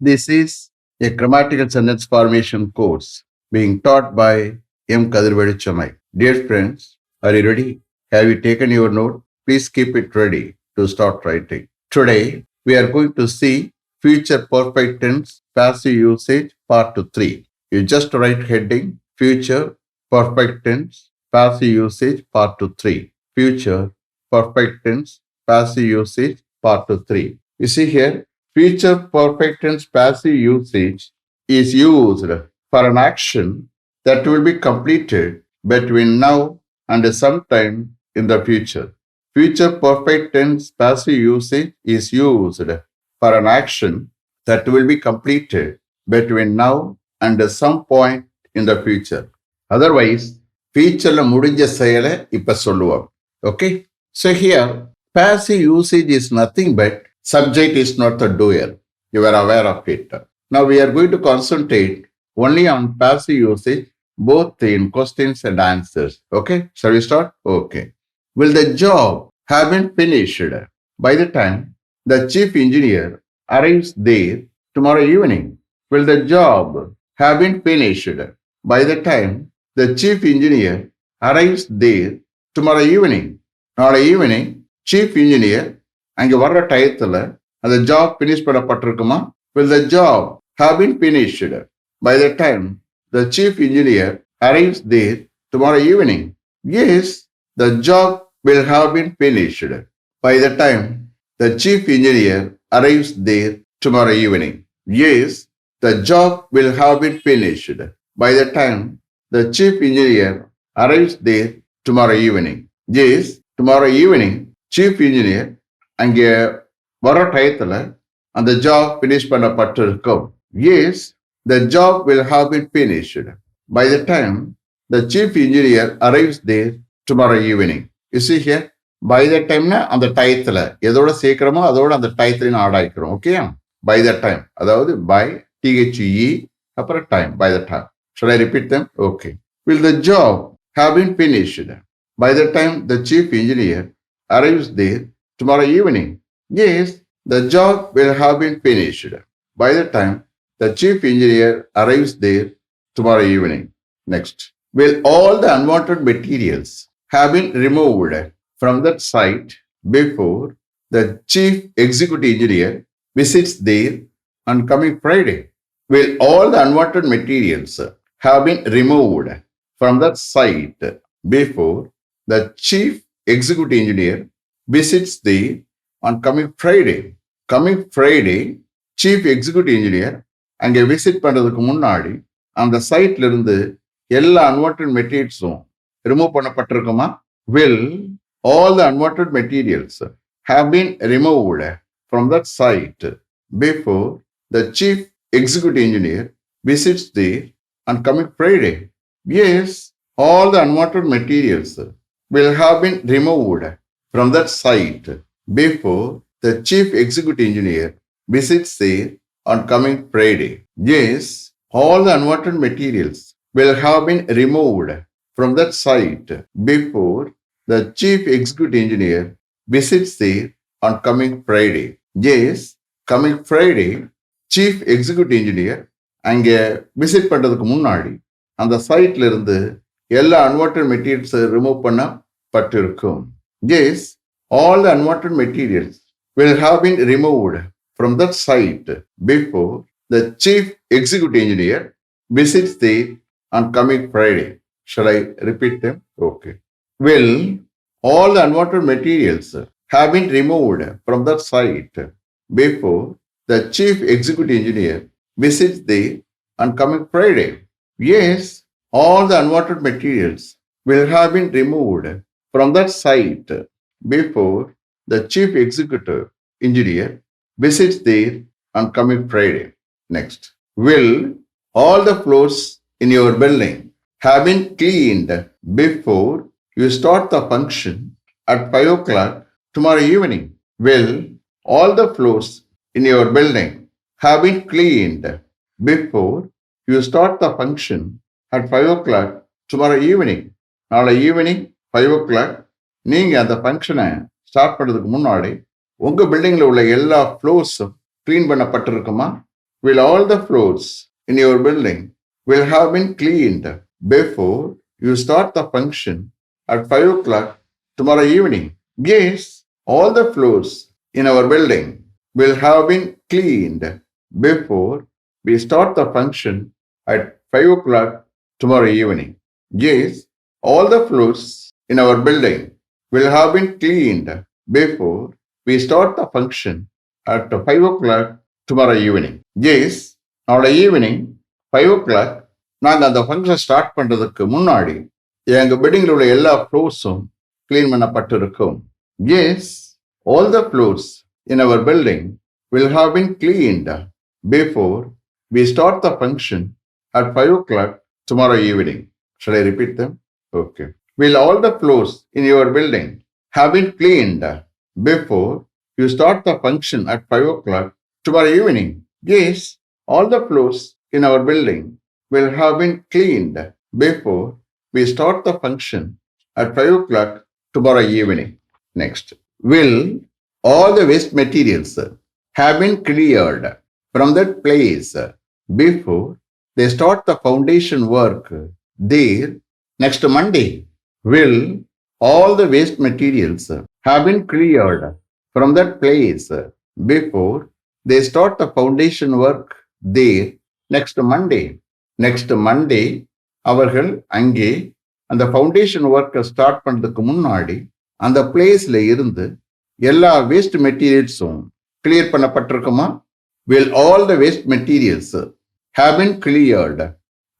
This is a grammatical sentence formation course being taught by M. Kadirvedi Chamai. Dear friends, are you ready? Have you taken your note? Please keep it ready to start writing. Today, we are going to see future perfect tense passive usage part 3. You just write heading future perfect tense passive usage part 3. Future perfect tense passive usage part 3. You see here, future perfect tense passive usage is used for an action that will be completed between now and sometime in the future. Future perfect tense passive usage is used for an action that will be completed between now and some point in the future. Otherwise, future முடிஞ்ச செயலை இப்ப சொல்லுவோம். Okay? So here, passive usage is nothing but subject is not the doer. You are aware of it. Now we are going to concentrate only on passive usage, both in questions and answers. Okay? Shall we start? Okay. Will the job have been finished by the time the chief engineer arrives there tomorrow evening? Will the job have been finished by the time the chief engineer arrives there tomorrow evening? நாளை evening chief engineer அங்கே வர்ற டயத்தில் அந்த job finish பண்ணப்பட்டிருக்குமா? Will the job have been finished by the time the chief engineer arrives there tomorrow evening? Yes, the job will have been finished by the time the chief engineer arrives there tomorrow evening. Yes, the job will have been finished by the time the chief engineer arrives there tomorrow evening. Yes, tomorrow evening, chief engineer அங்கே வர டயத்தில் அந்த job finish பண்ணப்பட்டிருக்கும். Yes, the job will have been finished by the time the chief engineer arrives there tomorrow evening. You see here, by the timeனா அந்த டயத்தில் எதோட சேர்க்கிறோமோ அதோட அந்த டயத்தில் ஆடாய்க்கிறோம். ஓகே, by the time அதாவது by THE அப்புறம் time, by the time. Shall I repeat them? Okay. Will the job have been finished by the time the chief engineer arrives there tomorrow evening? Yes, the job will have been finished by the time the chief engineer arrives there tomorrow evening. Next. Will all the unwanted materials have been removed from that site before the chief executive engineer visits there on coming Friday? Will all the unwanted materials have been removed from that site before the chief executive engineer visits there on coming Friday? Coming Friday, chief executive engineer அங்கே visit பண்ணுறதுக்கு முன்னாடி அந்த சைட்ல இருந்து எல்லா unwanted மெட்டீரியல்ஸும் remove பண்ணப்பட்டிருக்குமா? Will all the unwanted materials have been removed from that site before the chief executive engineer visits there on coming Friday? Yes, all the unwanted materials will have been removed from that site before the chief executive engineer visits there on coming Friday. Yes, all the unwanted materials will have been removed from that site before the chief executive engineer visits there on coming Friday. Yes, coming Friday, chief executive engineer அங்கே visit பண்ணுறதுக்கு முன்னாடி அந்த சைட்ல இருந்து எல்லா unwanted மெட்டீரியல்ஸை remove பண்ணப்பட்டிருக்கும். Yes, all the unwanted materials will have been removed from that site before the chief executive engineer visits there on coming Friday. Shall I repeat them? Okay. Will all the unwanted materials have been removed from that site before the chief executive engineer visits there on coming Friday? Yes, all the unwanted materials will have been removed from that site before the chief executive engineer visits there on coming Friday. Next. Will all the floors in your building have been cleaned before you start the function at 5 o'clock tomorrow evening? Will all the floors in your building have been cleaned before you start the function at 5 o'clock tomorrow evening? நாளை evening 5 o'clock நீங்கள் அந்த ஃபங்க்ஷனை start பண்ணுறதுக்கு முன்னாடி உங்கள் பில்டிங்கில் உள்ள எல்லா ஃப்ளோர்ஸும் clean பண்ணப்பட்டிருக்குமா? will all the floors in your building will have been cleaned before you start the function at 5 o'clock tomorrow evening? Yes, all the floors in our building will have been cleaned before we start the function at 5 o'clock tomorrow evening. Yes, all the floors in our building will have been cleaned before we start the function at 5 o'clock tomorrow evening. Yes, நாளை evening 5 o'clock நாங்கள் அந்த function start பண்ணுறதுக்கு முன்னாடி எங்கள் பில்டிங்கில் உள்ள எல்லா ஃப்ளோர்ஸும் clean பண்ணப்பட்டிருக்கும். Yes, all the floors in our building will have been cleaned before we start the function at 5 o'clock tomorrow evening. Shall I repeat them? Okay. Will all the floors in your building have been cleaned before you start the function at 5 o'clock tomorrow evening? Yes, all the floors in our building will have been cleaned before we start the function at 5 o'clock tomorrow evening. Next. Will all the waste materials have been cleared from that place before they start the foundation work there next Monday? Will all the waste materials have been cleared from that place before they start the foundation work there next Monday? Next Monday, அவர்கள் அங்கே அந்த foundation ஒர்க்கை start பண்ணுறதுக்கு முன்னாடி அந்த பிளேஸில் இருந்து எல்லா வேஸ்ட் மெட்டீரியல்ஸும் கிளியர் பண்ணப்பட்டிருக்குமா? Will all the waste materials have been cleared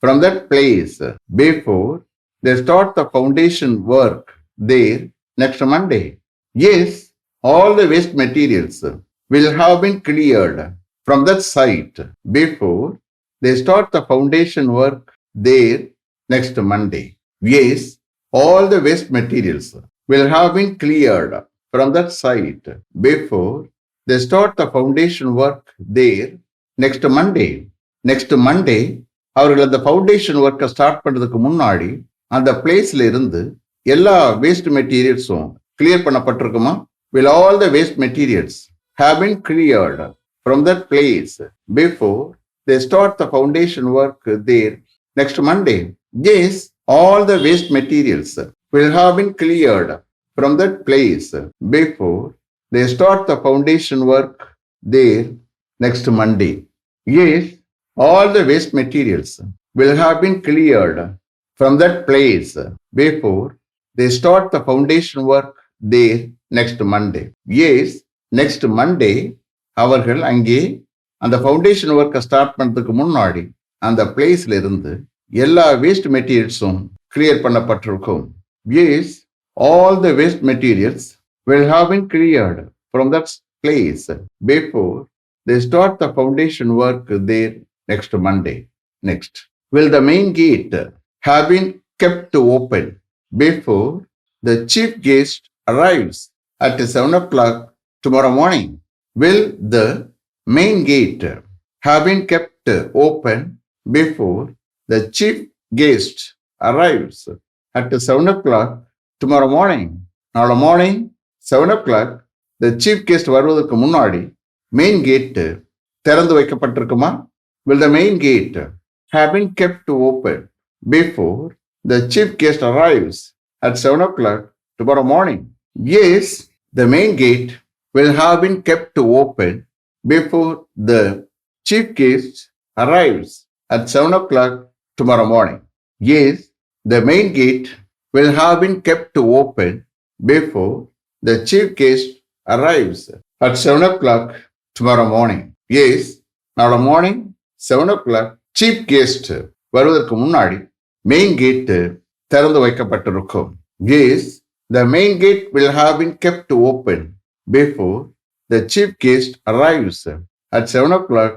from that place before they start the foundation work there next Monday? Yes, all the waste materials will have been cleared from that site before they start the foundation work there next Monday. Yes, all the waste materials will have been cleared from that site before they start the foundation work there next Monday. Next Monday, அவர்கள் அந்த foundation ஒர்க்கை start பண்ணுறதுக்கு முன்னாடி அந்த பிளேஸ்ல இருந்து எல்லா waste மெட்டீரியல்ஸும் கிளியர் பண்ணப்பட்டிருக்குமா? Will all the waste materials have been cleared from that place before they start the foundation work there next Monday? Yes, all the waste materials will have been cleared from that place before they start the foundation work there next Monday. Yes, all the waste materials will have been cleared from that place before they start the foundation work there next Monday. Yes, next Monday, அவர்கள் அங்கே அந்த foundation ஒர்க்கை start பண்ணுறதுக்கு முன்னாடி அந்த பிளேஸ்ல இருந்து எல்லா வேஸ்ட் மெட்டீரியல்ஸும் கிளியர் பண்ணப்பட்டிருக்கும். Yes, all the waste materials will have been cleared from that place before they start the foundation work there next Monday. Next. Will the main gate have been kept open before the chief guest arrives at 7 o'clock tomorrow morning? Will the main gate have been kept open before the chief guest arrives at 7 o'clock tomorrow morning? Tomorrow morning, 7 o'clock, the chief guest வருவதற்கு முன்னாடி main gate திறந்து வைக்கப்பட்டிருக்குமா? Will the main gate have been kept open before the chief guest arrives at 7 o'clock tomorrow morning? Yes, the main gate will have been kept open before the chief guest arrives at 7 o'clock tomorrow morning. Yes, the main gate will have been kept open before the chief guest arrives at 7 o'clock tomorrow morning. Yes, நாளை morning 7 o'clock chief guest வருவதற்கு முன்னாடி main gate திறந்து வைக்கப்பட்டிருக்கும். Yes, the main gate will have been kept open before the chief guest arrives at 7 o'clock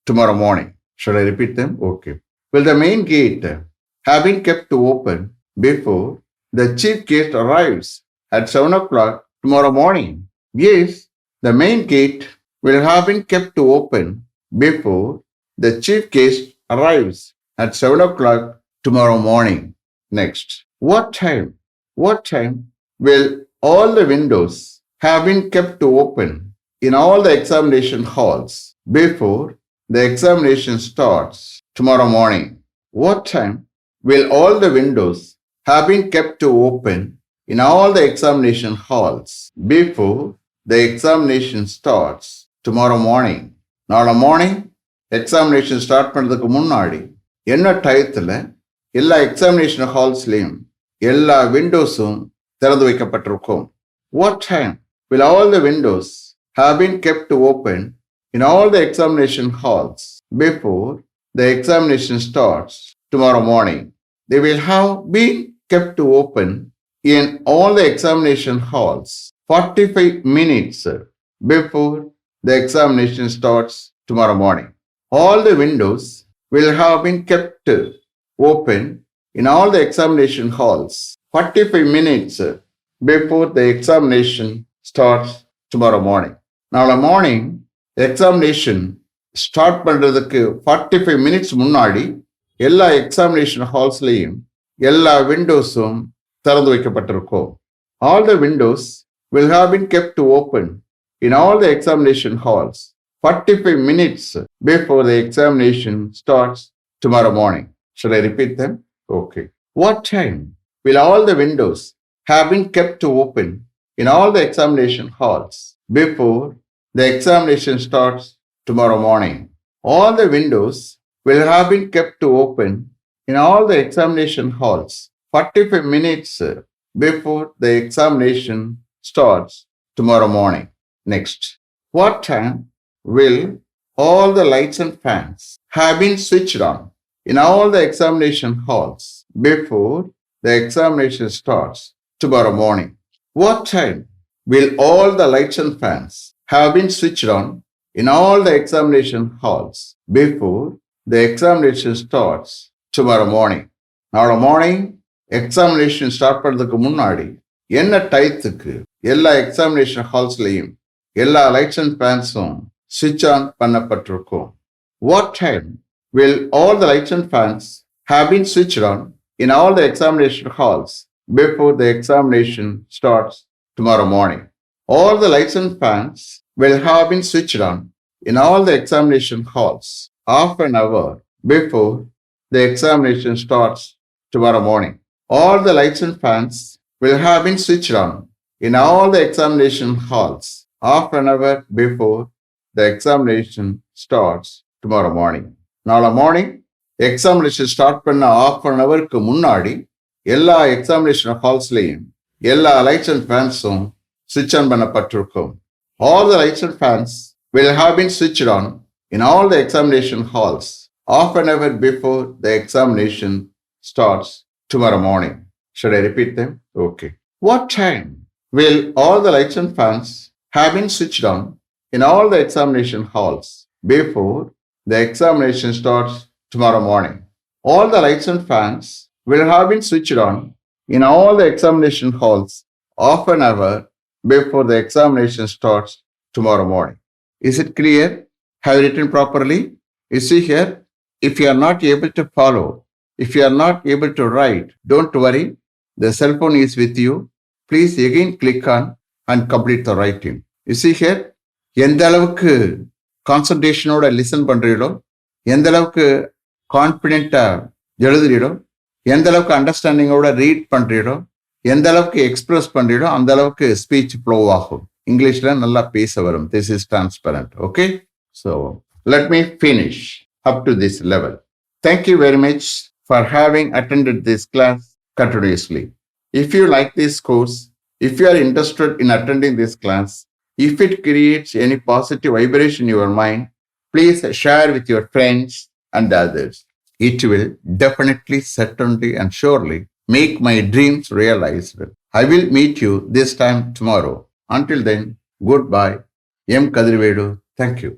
tomorrow morning. Shall I repeat them? Okay. Will the main gate have been kept open before the chief guest arrives at 7 o'clock tomorrow morning? Yes, the main gate will have been kept open before the chief guest arrives at 7 o'clock tomorrow morning. Next. What time will all the windows have been kept open in all the examination halls before the examination starts tomorrow morning. What time will all the windows have been kept to open in all the examination halls before the examination starts tomorrow morning? நாளை morning examination start பண்ணுறதுக்கு முன்னாடி என்ன டயத்தில் எல்லா examination ஹால்ஸ்லேயும் எல்லா விண்டோஸும் திறந்து வைக்கப்பட்டிருக்கும். What time will all the windows have been kept open in all the examination halls before the examination starts tomorrow morning? They will have been kept open in all the examination halls 45 minutes before the examination starts tomorrow morning. All the windows will have been kept open in all the examination halls 45 minutes before the examination starts tomorrow morning. நாளை morning examination start பண்ணுறதுக்கு 45 minutes முன்னாடி எல்லா examination ஹால்ஸ்லேயும் எல்லா விண்டோஸும் திறந்து வைக்கப்பட்டிருக்கும். All the windows will have been kept open in all the examination halls 45 minutes before the examination starts tomorrow morning. Should I repeat them? Okay. What time will all the windows have been kept open in all the examination halls before the examination starts tomorrow morning? All the windows will have been kept open in all the examination halls 45 minutes before the examination starts tomorrow morning. Next, what time will all the lights and fans have been switched on in all the examination halls before the examination starts tomorrow morning? What time will all the lights and fans have been switched on in all the examination halls before the examination starts tomorrow morning? நாளை morning examination start பண்ணுறதுக்கு முன்னாடி என்ன டயத்துக்கு எல்லா examination ஹால்ஸ்லையும் எல்லா lights and ஃபேன்ஸும் ஸ்விட்ச் on பண்ணப்பட்டிருக்கும். What time will all the lights and fans have been switched on in all the examination halls before the examination starts tomorrow morning? All the lights and fans will have been switched on in all the examination halls half an hour before the examination starts tomorrow morning. All the lights and fans will have been switched on in all the examination halls half an hour before the examination starts tomorrow morning. நாளை morning examination start பண்ண half an hourக்கு முன்னாடி எல்லா examination ஹால்ஸ்லையும் எல்லா lights and ஃபேன்ஸும் ஸ்விட்ச் on பண்ணப்பட்டிருக்கும். All the lights and fans will have been switched on in all the examination halls half an hour before the examination starts tomorrow morning. Should I repeat them? Okay. What time will all the lights and fans have been switched on in all the examination halls before the examination starts tomorrow morning? All the lights and fans will have been switched on in all the examination halls half an hour before the examination starts tomorrow morning. Is it clear? Have you written properly? You see here, if you are not able to follow, if you are not able to write, don't worry. The cell phone is with you. Please again click on and complete the writing. You see here, எந்த அளவுக்கு கான்சன்ட்ரேஷனோட listen பண்ணுறீங்களோ, எந்த அளவுக்கு கான்ஃபிடென்ட்டாக எழுதுறீங்களோ, எந்த அளவுக்கு அண்டர்ஸ்டாண்டிங்கோட read பண்ணுறீங்களோ, எந்த அளவுக்கு எக்ஸ்பிரஸ் பண்ணுறீங்களோ அந்த அளவுக்கு ஸ்பீச் ஃப்ளோ ஆகும். இங்கிலீஷில் நல்லா பேச வரும். This is transparent. Okay, so let me finish up to this level. Thank you very much for having attended this class continuously. If you like this course, if you are interested in attending this class, if it creates any positive vibration in your mind, please share with your friends and others. It will definitely, certainly and surely make my dreams realized. I will meet you this time tomorrow. Until then, goodbye. M. Kadirvedu. Thank you.